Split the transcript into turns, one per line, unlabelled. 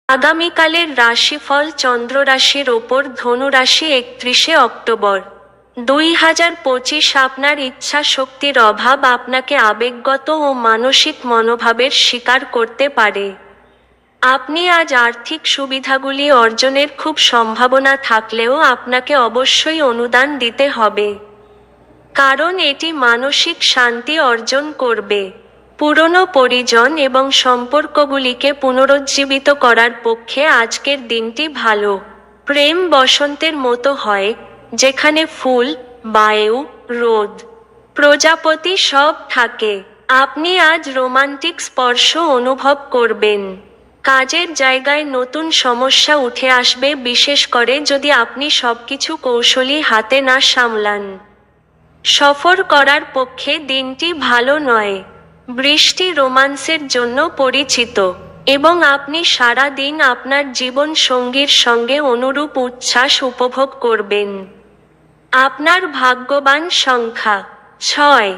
আগামীকালের রাশিফল চন্দ্র রাশির ওপর ধনু রাশি 31শে অক্টোবর 2025। আপনার ইচ্ছা শক্তির অভাব আপনাকে আবেগগত ও মানসিক মনোভাবের শিকার করতে পারে। আপনি আজ আর্থিক সুবিধাগুলি অর্জনের খুব সম্ভাবনা থাকলেও আপনাকে অবশ্যই অনুদান দিতে হবে, কারণ এটি মানসিক শান্তি অর্জন করবে। পুরনো পরিজন এবং সম্পর্কগুলিকে পুনরুজ্জীবিত করার পক্ষে আজকের দিনটি ভালো। প্রেম বসন্তের মতো হয়, যেখানে ফুল, বায়ু, রোদ, প্রজাপতি সব থাকে। আপনি আজ রোমান্টিক স্পর্শ অনুভব করবেন। কাজের জায়গায় নতুন সমস্যা উঠে আসবে, বিশেষ করে যদি আপনি সবকিছু কৌশলী হাতে না সামলান। সফর করার পক্ষে দিনটি ভালো নয়। বৃষ্টি রোমান্সের জন্য পরিচিত, এবং আপনি সারা দিন আপনার জীবন সঙ্গীর সঙ্গে অনুরূপ উচ্ছ্বাস উপভোগ করবেন। আপনার ভাগ্যবান সংখ্যা 6।